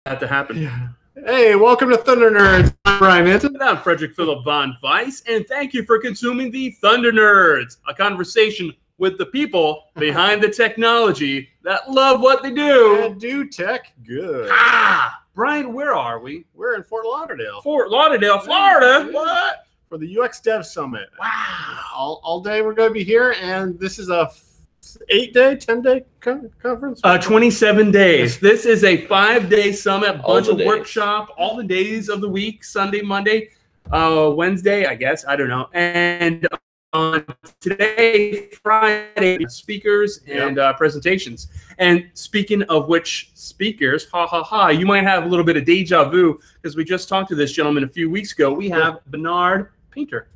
that to happen. Yeah. Hey, welcome to Thunder Nerds. I'm Brian Hinton. And I'm Frederick Philip Von Weiss, and thank you for consuming the Thunder Nerds, a conversation with the people behind the technology that love what they do. And do tech good. Brian, where are we? We're in Fort Lauderdale. Fort Lauderdale, Florida. What? For the UX+DEV Summit. Wow. All day we're going to be here, and this is a 8-day, 10-day conference? 27 days. This is a 5-day summit, bunch of days. Workshop, all the days of the week, Sunday, Monday, Wednesday, I guess. I don't know. And on today, Friday, speakers and presentations. And speaking of which speakers, you might have a little bit of deja vu because we just talked to this gentleman a few weeks ago. We have Bernard Painter.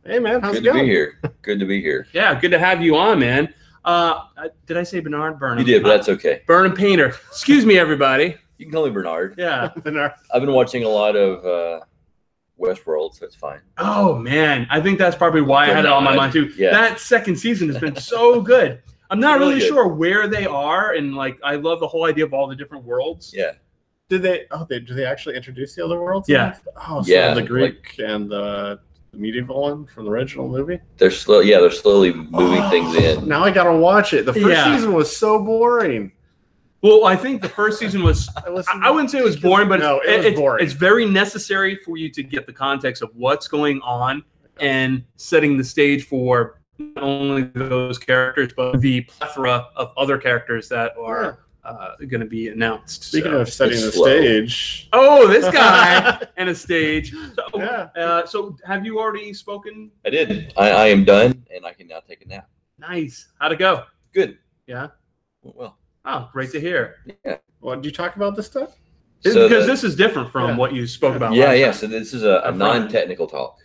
Hey, man. How's Good it going? to be here. Good to be here. Yeah, good to have you on, man. Did I say Bernard? Burnham? You did, but that's okay. Burnham Painter. Excuse me, everybody. You can call me Bernard. Yeah. Bernard. I've been watching a lot of Westworld, so it's fine. Oh, man. I think that's probably why I had it on my mind, too. Yeah. That second season has been so good. I'm not really really good. sure where they are, and like I love the whole idea of all the different worlds. Yeah. Did they actually introduce the other worlds? Yeah. Oh, so Yeah, the Greek and the medieval one from the original movie? They're slowly moving things in. Now I got to watch it. The first season was so boring. Well, I think the first season was, I wouldn't say it was boring, but No, it was boring. It's very necessary for you to get the context of what's going on and setting the stage for not only those characters, but the plethora of other characters that are going to be announced. Speaking of setting the slow. stage. Oh, this guy and a stage. So, Yeah. So have you already spoken? I did. I am done, and I can now take a nap. Nice. How'd it go? Good. Yeah. Well. Oh, great to hear. Yeah. Well, did you talk about this stuff? Because this is different from what you spoke about. Yeah, last yeah. time. So this is a non-technical talk,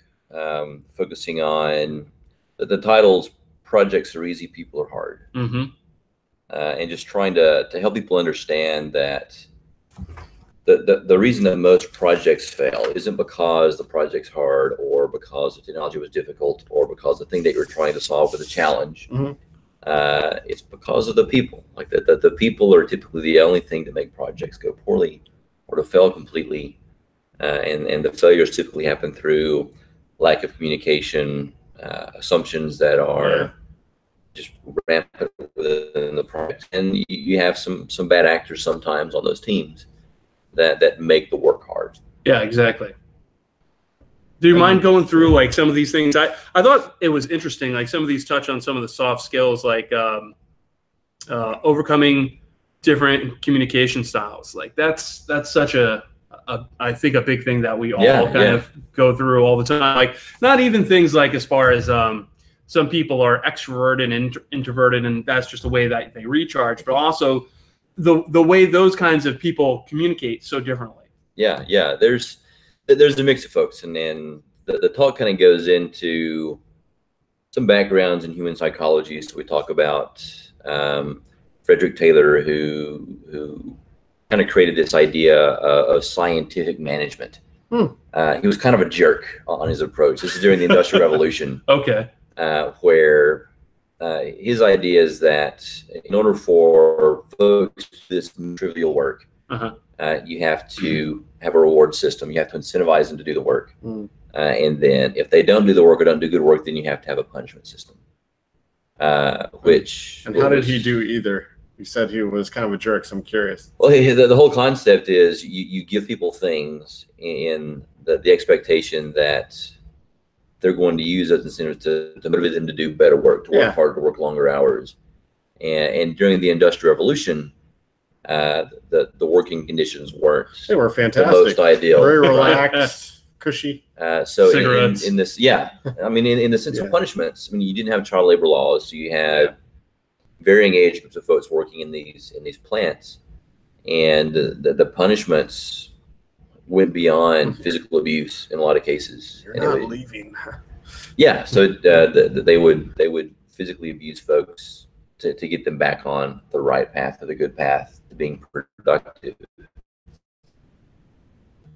focusing on the titles. Projects are easy, people are hard. Mm-hmm. And just trying to help people understand that the reason that most projects fail isn't because the project's hard or because the technology was difficult or because the thing that you're trying to solve was a challenge. Mm-hmm. It's because of the people. Like the people are typically the only thing to make projects go poorly or to fail completely. And the failures typically happen through lack of communication, assumptions that are just rampant within the project, and you have some bad actors sometimes on those teams that make the work hard. Yeah, exactly. Do you mind going through like some of these things? I thought it was interesting. Like some of these touch on some of the soft skills, like overcoming different communication styles. Like that's such I think a big thing that we all kind of go through all the time. Like not even things like as far as some people are extroverted and introverted, and that's just the way that they recharge, but also the way those kinds of people communicate so differently. Yeah. There's a mix of folks, and then the talk kind of goes into some backgrounds in human psychology. So we talk about Frederick Taylor, who kind of created this idea of scientific management. He was kind of a jerk on his approach. This is during the Industrial Revolution. Okay. Where his idea is that in order for folks to do this trivial work, you have to have a reward system. You have to incentivize them to do the work. And then if they don't do the work or don't do good work, then you have to have a punishment system. And how did he do either? You said he was kind of a jerk, so I'm curious. Well, the whole concept is you give people things in the expectation that they're going to use as incentives to motivate them to do better work, to work harder, to work longer hours. And during the Industrial Revolution, the working conditions weren't fantastic. the most ideal. Very relaxed, cushy. So cigarettes. in this, I mean, in the sense of punishments, I mean, you didn't have child labor laws, so you had varying age groups of folks working in these plants, and the punishments went beyond physical abuse in a lot of cases. You're not leaving. Yeah, so they would physically abuse folks to get them back on the right path, to the good path, to being productive.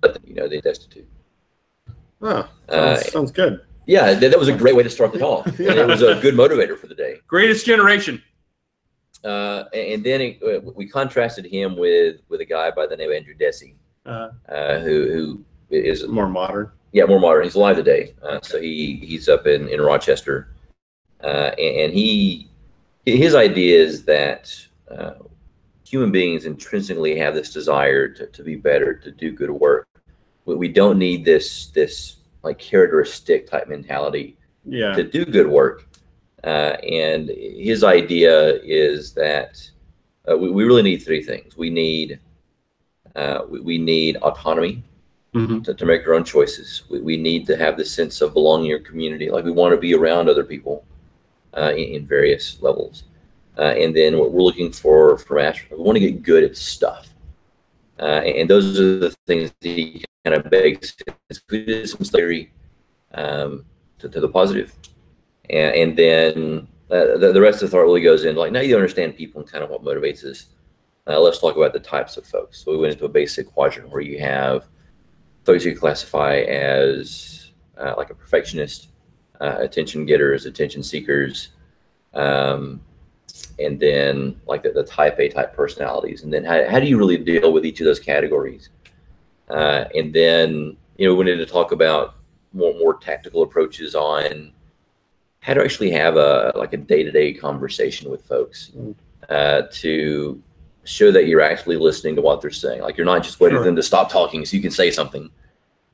But they destitute. Oh, sounds good. Yeah, that was a great way to start the talk. And it was a good motivator for the day. Greatest generation. And then we contrasted him with a guy by the name of Andrew Deci, who is more modern. Yeah, more modern. He's alive today. So he's up in Rochester, and his idea is that human beings intrinsically have this desire to be better, to do good work. We don't need this like characteristic type mentality to do good work. And his idea is that we really need three things. We need autonomy to make our own choices. We need to have the sense of belonging in your community. Like we want to be around other people in various levels. And then what we're looking for astronauts, we want to get good at stuff. And those are the things that he kind of begs. Some theory to the positive. And then the rest of the thought really goes into like, now you understand people and kind of what motivates us. Let's talk about the types of folks. So we went into a basic quadrant where you have folks you classify as like a perfectionist, attention getters, attention seekers, and then like the type A type personalities. And then how do you really deal with each of those categories? And then, we wanted to talk about more tactical approaches on how to actually have a day-to-day conversation with folks to show that you're actually listening to what they're saying. Like you're not just waiting for them to stop talking so you can say something,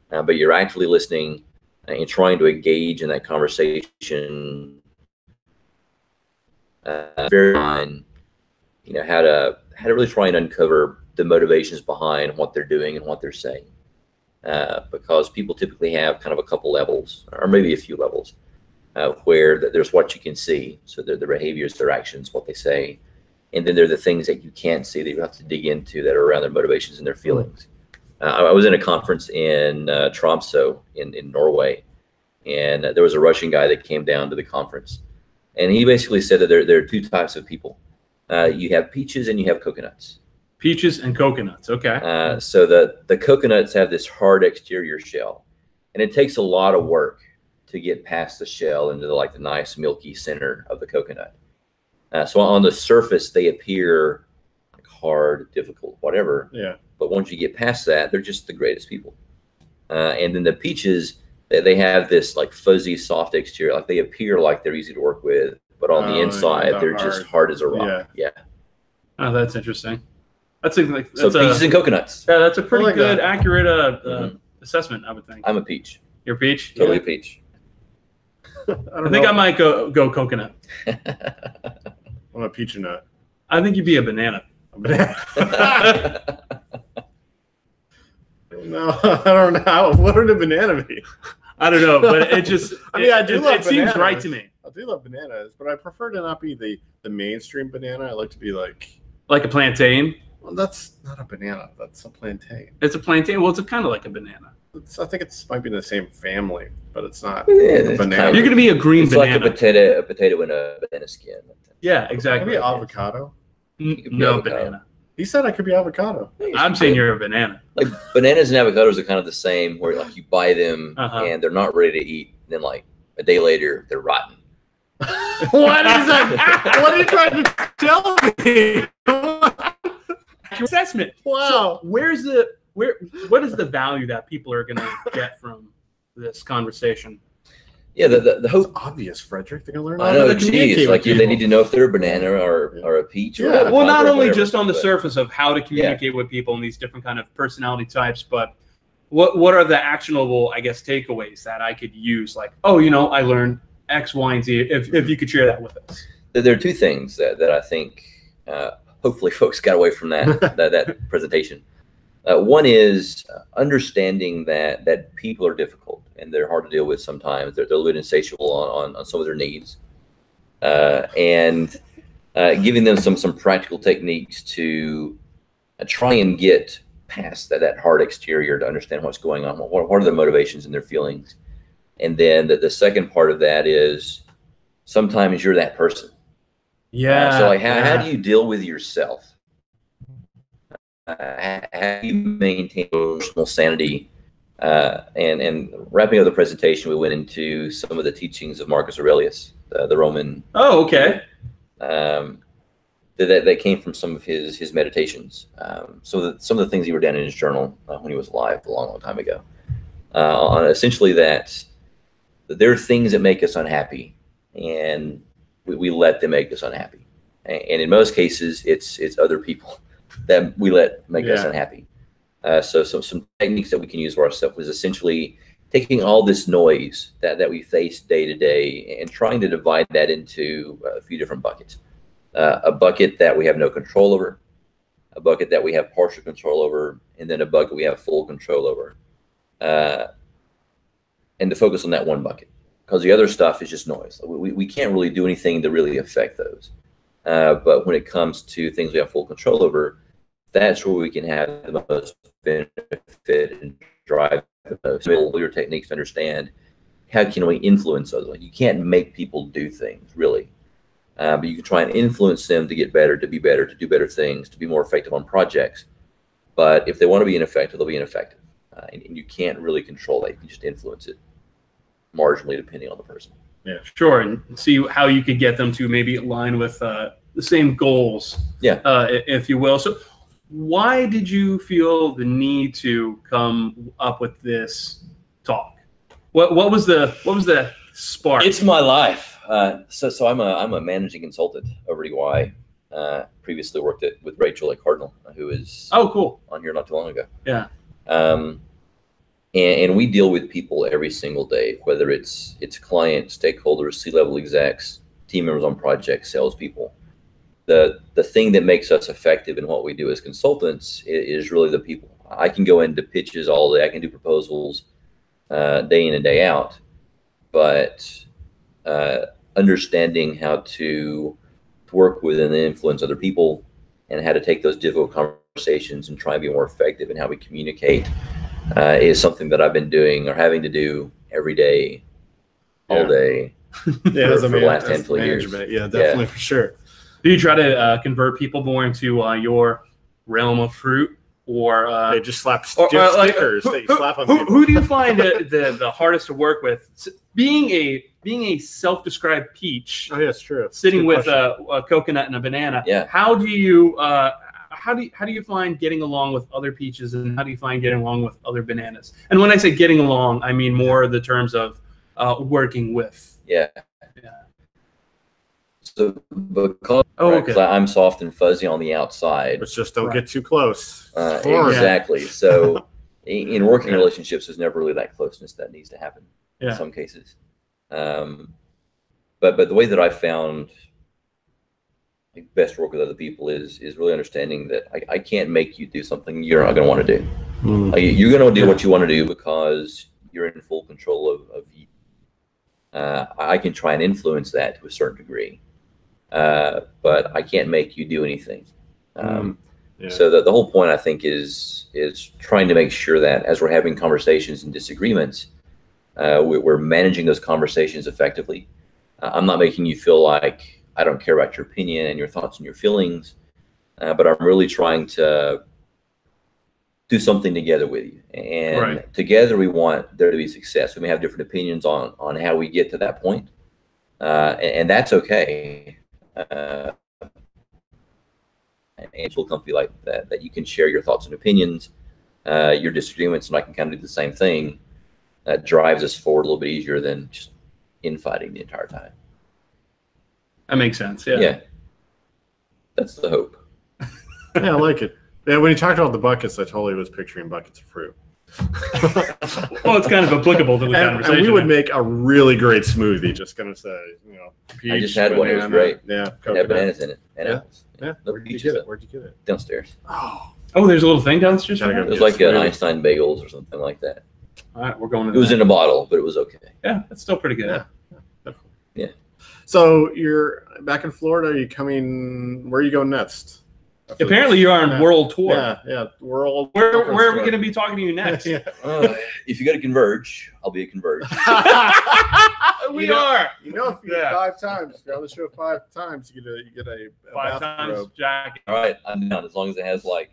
but you're actually listening and trying to engage in that conversation. Very fine, how to really try and uncover the motivations behind what they're doing and what they're saying, because people typically have kind of a couple levels, or maybe a few levels, where there's what you can see, so their behaviors, their actions, what they say, and then there are the things that you can't see that you have to dig into that are around their motivations and their feelings. I was in a conference in Tromsø in Norway, and there was a Russian guy that came down to the conference, and he basically said that there are two types of people. You have peaches and you have coconuts. Peaches and coconuts, okay. So the coconuts have this hard exterior shell, and it takes a lot of work to get past the shell into the nice milky center of the coconut. So on the surface, they appear like hard, difficult, whatever. Yeah. But once you get past that, they're just the greatest people. And then the peaches, they have this like fuzzy, soft exterior. Like they appear like they're easy to work with, but on the inside, they're just hard as a rock. Yeah. Oh, that's interesting. That's peaches and coconuts. Yeah, that's a pretty good, accurate assessment, I would think. I'm a peach. You're a peach? Totally a peach. I think I might go coconut. I'm a peach and nut. I think you'd be a banana. No, I don't know. What would a banana be? I don't know, but it just it seems right to me. I do love bananas, but I prefer to not be the mainstream banana. I like to be like a plantain. Well, that's not a banana. That's a plantain. It's a plantain. Well, it's kind of like a banana. I think it might be in the same family, but it's not a banana. You're going to be a green banana. It's like a potato in a banana skin. Yeah, exactly. Maybe avocado. No, banana. He said I could be avocado. I'm saying you're a banana. Like bananas and avocados are kind of the same, where like you buy them and they're not ready to eat. And then like a day later, they're rotten. What is that? What are you trying to tell me? Assessment. Wow. So what is the value that people are going to get from this conversation? Yeah, the hope. It's obvious, Frederick. They're going to learn. I know, geez, like they need to know if they're a banana or a peach. Yeah. Well, not only just on the surface of how to communicate with people and these different kind of personality types, but what are the actionable, I guess, takeaways that I could use? Like, I learned X, Y, and Z. If you could share that with us. There are two things that I think hopefully folks got away from that presentation. One is understanding that people are difficult and they're hard to deal with sometimes. They're a little bit insatiable on some of their needs, and giving them some practical techniques to try and get past that hard exterior to understand what's going on. What are their motivations and their feelings? And then the second part of that is sometimes you're that person. Yeah. So like how do you deal with yourself? How do you maintain emotional sanity? And wrapping up the presentation, we went into some of the teachings of Marcus Aurelius, the Roman. Oh, okay. that came from some of his meditations. Some of the things he wrote down in his journal when he was alive a long time ago, on essentially that there are things that make us unhappy, and we let them make us unhappy. And in most cases, it's other people that we let make us unhappy. So some techniques that we can use for ourselves is essentially taking all this noise that we face day to day and trying to divide that into a few different buckets. A bucket that we have no control over, a bucket that we have partial control over, and then a bucket we have full control over. And to focus on that one bucket, because the other stuff is just noise. We can't really do anything to really affect those. But when it comes to things we have full control over, that's where we can have the most benefit and drive the most. Your techniques to understand how can we influence those. Like, you can't make people do things, really. But you can try and influence them to get better, to be better, to do better things, to be more effective on projects. But if they want to be ineffective, they'll be ineffective. And you can't really control that. You can just influence it marginally depending on the person. Yeah, sure. And see how you could get them to maybe align with the same goals, if you will. So why did you feel the need to come up with this talk? What was the spark? It's my life. So I'm a managing consultant over at EY. Previously worked with Rachel at Cardinal, who is cool on here not too long ago. Yeah. And we deal with people every single day, whether it's clients, stakeholders, C-level execs, team members on projects, salespeople. The thing that makes us effective in what we do as consultants is really the people. I can go into pitches all day. I can do proposals day in and day out, but understanding how to work with and influence other people, and how to take those difficult conversations and try and be more effective in how we communicate is something that I've been doing or having to do every day, all day, for the last handful of years. Yeah, definitely, for sure. Do you try to convert people more into your realm of fruit, or they just slap stickers? Who do you find the hardest to work with? Being a self-described peach. Oh, yeah, it's true. Sitting with a coconut and a banana. Yeah. How do you find getting along with other peaches, and how do you find getting along with other bananas? And when I say getting along, I mean more the terms of working with. Yeah. So because I'm soft and fuzzy on the outside, but just don't get too close. Exactly. So in working relationships, there's never really that closeness that needs to happen in some cases. But the way that I found best to work with other people is really understanding that I can't make you do something you're not going to want to do. Like, you're going to do what you want to do because you're in full control of you. I can try and influence that to a certain degree, but I can't make you do anything. So the whole point, I think, is trying to make sure that as we're having conversations and disagreements, we're managing those conversations effectively. I'm not making you feel like I don't care about your opinion and your thoughts and your feelings, but I'm really trying to do something together with you. And together we want there to be success. We may have different opinions on how we get to that point, and that's okay. And feel comfy like that you can share your thoughts and opinions, your disagreements, and I can kind of do the same thing. That drives us forward a little bit easier than just infighting the entire time. That makes sense. Yeah. That's the hope. Yeah, I like it. Yeah, when you talked about the buckets, I totally was picturing buckets of fruit. Well, it's kind of applicable to the conversation. And we would make a really great smoothie. Just gonna say, peach, I just had one. It was great. Yeah, it had bananas in it and apples. Yeah. Where'd you get it? Downstairs. Oh, there's a little thing downstairs. It was like an Einstein bagels or something like that. All right, we're going to It was in a bottle, but it was okay. Yeah, that's still pretty good. Yeah, definitely. Yeah. So you're back in Florida. Are you coming? Where are you going next? Apparently, you're on world tour. Yeah, world. Where are we going to be talking to you next? If you go to Converge, I'll be at Converge. We are. If you get 5 times, if you're on the show 5 times, you get a 5 times jacket. All right, I'm down as long as it has like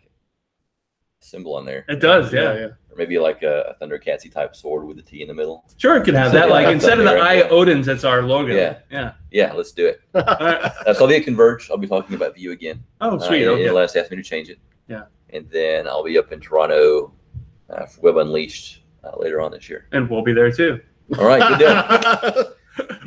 symbol on there. It does, yeah. Or maybe like a Thundercatsy type sword with a T in the middle. Sure, it could have that. Like instead of the Eye Odins, that's our logo. Yeah, let's do it. So I'll be at Converge. I'll be talking about Vue again. Oh, sweet. Unless asked me to change it. Yeah. And then I'll be up in Toronto for Web Unleashed later on this year. And we'll be there too. All right, good deal.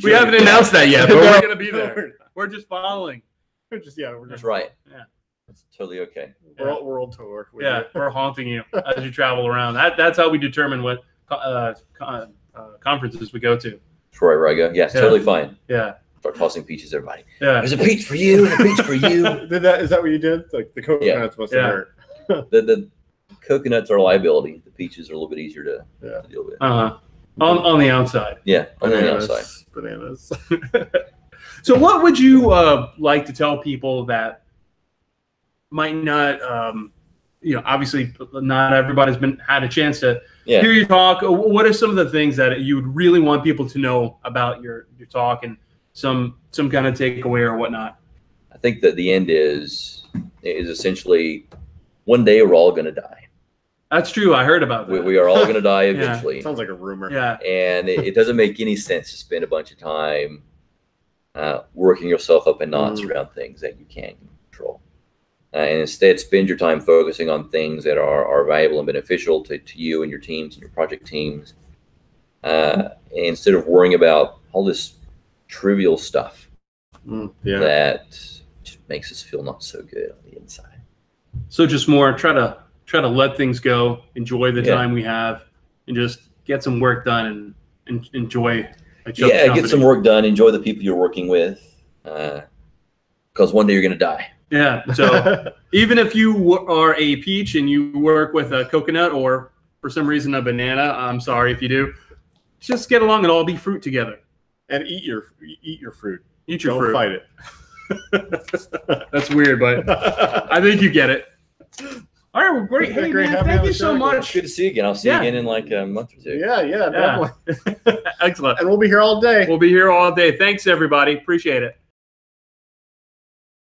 We haven't announced that yet, but we're going to be there. We're just following. That's right. Yeah. That's totally okay. World tour. We're haunting you as you travel around. That's how we determine what conferences we go to. That's wherever I go. Yeah, it's totally fine. Yeah. Start tossing peaches, everybody. Yeah. There's a peach for you and a peach for you. Is that what you did? Like the coconuts must have hurt. The coconuts are a liability. The peaches are a little bit easier to deal with. On the outside. Yeah, on the outside. Bananas. So what would you like to tell people that might not, obviously not everybody's had a chance to hear you talk. What are some of the things that you would really want people to know about your talk and some kind of takeaway or whatnot? I think that the end is essentially one day we're all going to die. That's true. I heard about that. We are all going to die eventually. Sounds like a rumor. Yeah. And it doesn't make any sense to spend a bunch of time working yourself up in knots around things that you can't control. And instead, spend your time focusing on things that are valuable and beneficial to you and your teams and your project teams, instead of worrying about all this trivial stuff that just makes us feel not so good on the inside. So just more try to let things go, enjoy the time we have, and just get some work done and enjoy. Get some work done. Enjoy the people you're working with, because one day you're going to die. Yeah. So even if you are a peach and you work with a coconut or for some reason a banana, I'm sorry if you do, just get along and all be fruit together. And eat your fruit. Eat your fruit. Don't fight it. That's weird, but I think you get it. All right, well, great. Hey, man, thank you so much. Good to see you again. I'll see you again in like a month or two. Yeah, definitely. Excellent. And we'll be here all day. We'll be here all day. Thanks, everybody. Appreciate it.